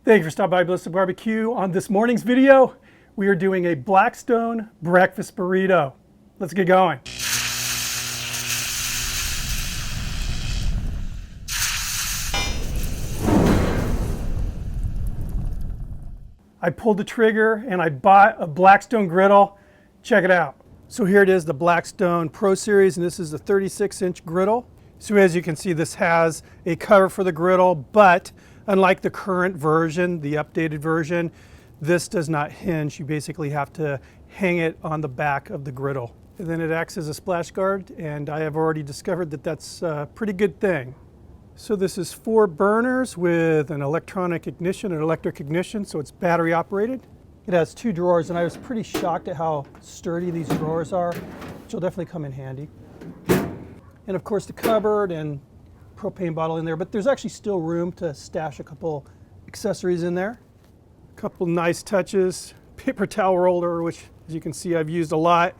Thank you for stopping by Ballistic Barbecue. On this morning's video, we are doing a Blackstone breakfast burrito. Let's get going. I pulled the trigger and I bought a Blackstone griddle. Check it out. So here it is, the Blackstone Pro Series, and this is the 36-inch griddle. So as you can see, this has a cover for the griddle, but unlike the current version, the updated version, this does not hinge. You basically have to hang it on the back of the griddle. And then it acts as a splash guard, and I have already discovered that that's a pretty good thing. So this is 4 burners with an electronic ignition, an electric ignition, so it's battery operated. It has 2 drawers, and I was pretty shocked at how sturdy these drawers are, which will definitely come in handy. And of course the cupboard and propane bottle in there, but there's actually still room to stash a couple accessories in there. A couple nice touches, paper towel roller, which as you can see I've used a lot,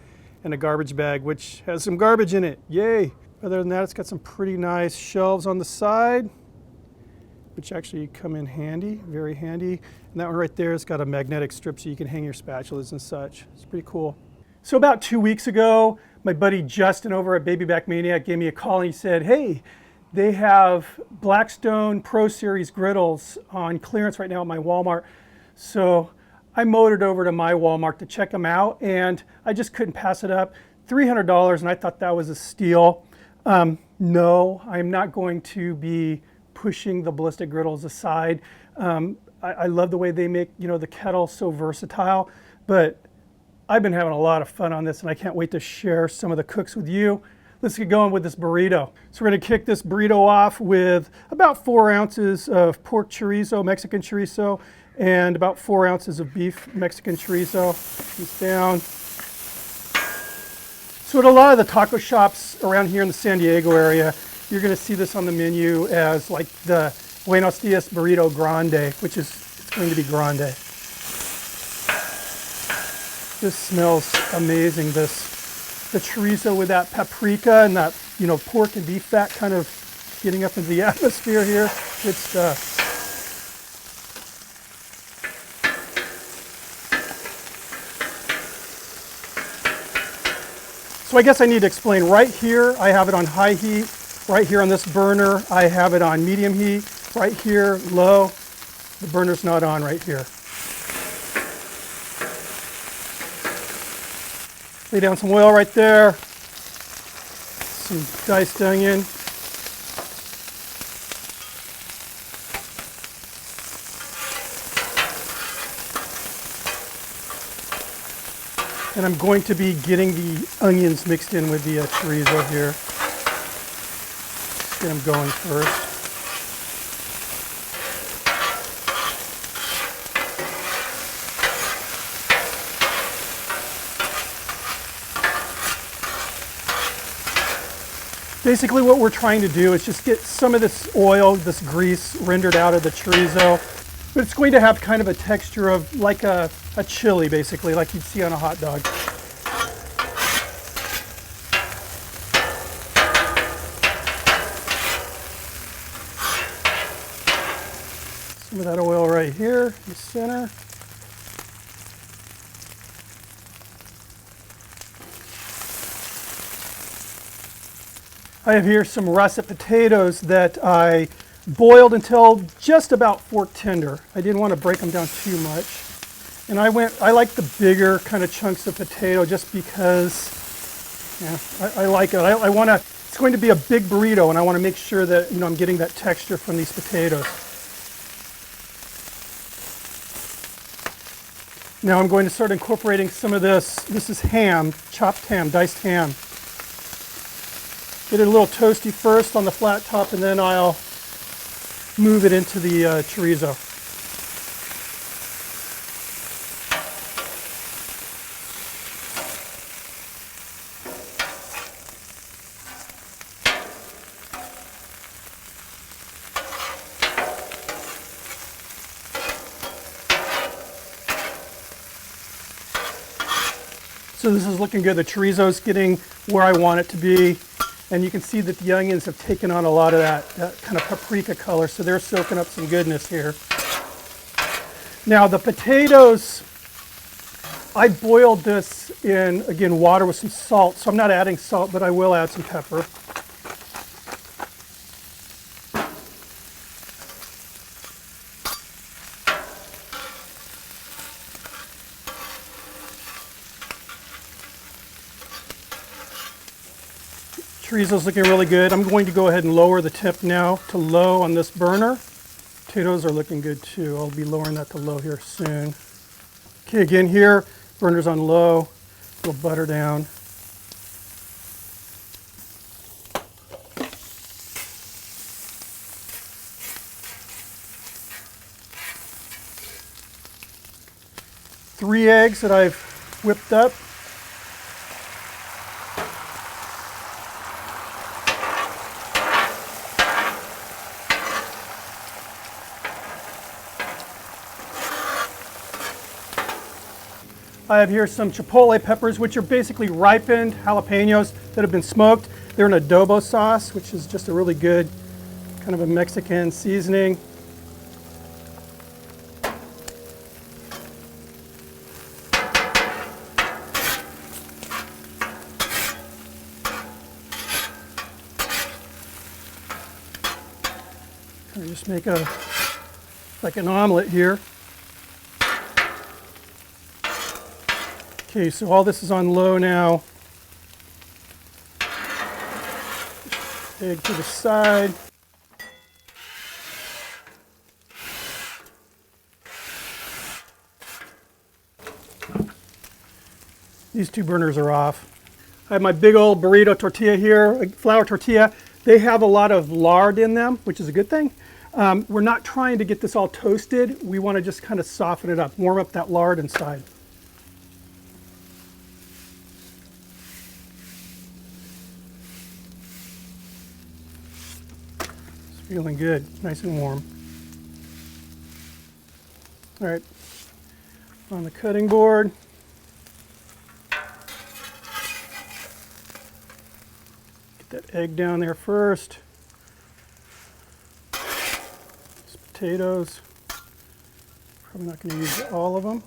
and a garbage bag, which has some garbage in it, yay. Other than that, it's got some pretty nice shelves on the side, which actually come in handy, very handy. And that one right there has got a magnetic strip so you can hang your spatulas and such. It's pretty cool. So about 2 weeks ago, my buddy Justin over at Baby Back Maniac gave me a call and he said, hey, they have Blackstone Pro Series griddles on clearance right now at my Walmart. So I motored over to my Walmart to check them out, and I just couldn't pass it up. $300, and I thought that was a steal. No, I'm not going to be pushing the ballistic griddles aside. I love the way they make, the kettle so versatile, but I've been having a lot of fun on this, and I can't wait to share some of the cooks with you. Let's get going with this burrito. So we're going to kick this burrito off with about 4 ounces of pork chorizo, Mexican chorizo, and about 4 ounces of beef Mexican chorizo. These down. So at a lot of the taco shops around here in the San Diego area, you're going to see this on the menu as like the Buenos Burrito Grande, which is it's going to be Grande. This smells amazing. The chorizo with that paprika and that pork and beef fat kind of getting up into the atmosphere here. Good stuff. So I guess I need to explain. Right here, I have it on high heat. Right here on this burner, I have it on medium heat. Right here, low. The burner's not on right here. Lay down some oil right there. Some diced onion. And I'm going to be getting the onions mixed in with the chorizo here. Get them going first. Basically what we're trying to do is just get some of this oil, this grease rendered out of the chorizo. But it's going to have kind of a texture of like a chili, basically, like you'd see on a hot dog. Some of that oil right here in the center. I have here some russet potatoes that I boiled until just about fork tender. I didn't want to break them down too much. And I like the bigger kind of chunks of potato just because, I like it. I want to, it's going to be a big burrito, and I want to make sure that, I'm getting that texture from these potatoes. Now I'm going to start incorporating some of this. This is ham, chopped ham, diced ham. Get it a little toasty first on the flat top, and then I'll move it into the chorizo. So this is looking good. The chorizo's getting where I want it to be. And you can see that the onions have taken on a lot of that kind of paprika color, so they're soaking up some goodness here. Now the potatoes, I boiled this in, again, water with some salt, so I'm not adding salt, but I will add some pepper. Chorizo's looking really good. I'm going to go ahead and lower the temp now to low on this burner. Potatoes are looking good too. I'll be lowering that to low here soon. Okay, again here, burner's on low. A little butter down. Three eggs that I've whipped up. I have here some chipotle peppers, which are basically ripened jalapenos that have been smoked. They're in adobo sauce, which is just a really good kind of a Mexican seasoning. I just make like an omelet here. Okay, so all this is on low now. Egg to the side. These two burners are off. I have my big old burrito tortilla here, a flour tortilla. They have a lot of lard in them, which is a good thing. We're not trying to get this all toasted. We want to just kind of soften it up, warm up that lard inside. Feeling good, nice and warm. All right, on the cutting board. Get that egg down there first. These potatoes. Probably not going to use all of them.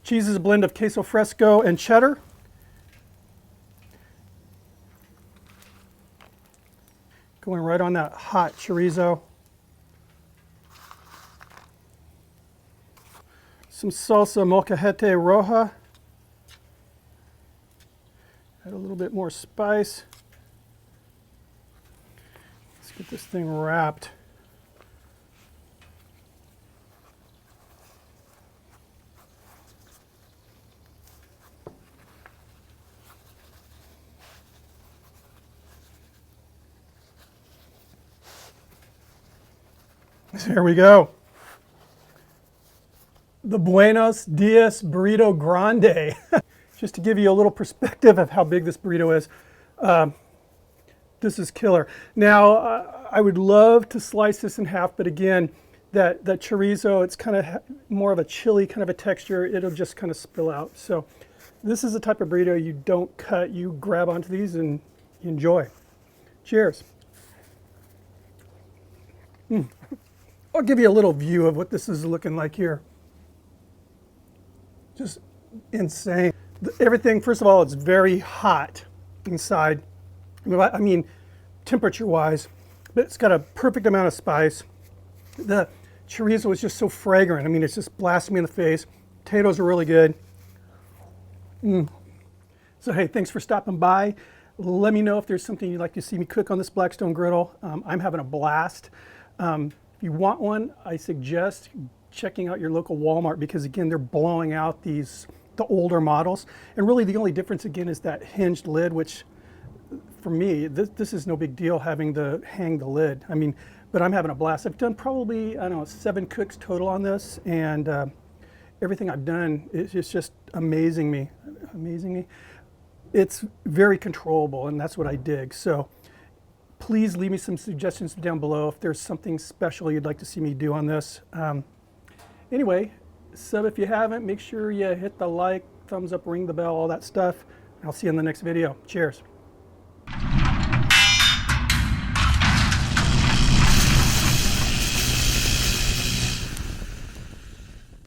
Cheese is a blend of queso fresco and cheddar. Going right on that hot chorizo. Some salsa molcajete roja. Add a little bit more spice. Let's get this thing wrapped. There we go. The Buenos Dias Burrito Grande. Just to give you a little perspective of how big this burrito is. This is killer. Now, I would love to slice this in half, but again, that chorizo, it's kind of more of a chili kind of a texture. It'll just kind of spill out. So this is the type of burrito you don't cut. You grab onto these and enjoy. Cheers. I'll give you a little view of what this is looking like here. Just insane. Everything, first of all, it's very hot inside. I mean, temperature-wise, but it's got a perfect amount of spice. The chorizo is just so fragrant. I mean, it's just blasting me in the face. Potatoes are really good. So, hey, thanks for stopping by. Let me know if there's something you'd like to see me cook on this Blackstone Griddle. I'm having a blast. If you want one, I suggest checking out your local Walmart because again, they're blowing out the older models. And really the only difference again is that hinged lid, which for me, this is no big deal having to hang the lid. I mean, but I'm having a blast. I've done probably, I don't know, 7 cooks total on this and everything I've done is just amazing me. It's very controllable and that's what I dig. So Please leave me some suggestions down below if there's something special you'd like to see me do on this. Anyway, sub if you haven't. Make sure you hit the like, thumbs up, ring the bell, all that stuff. I'll see you in the next video. Cheers.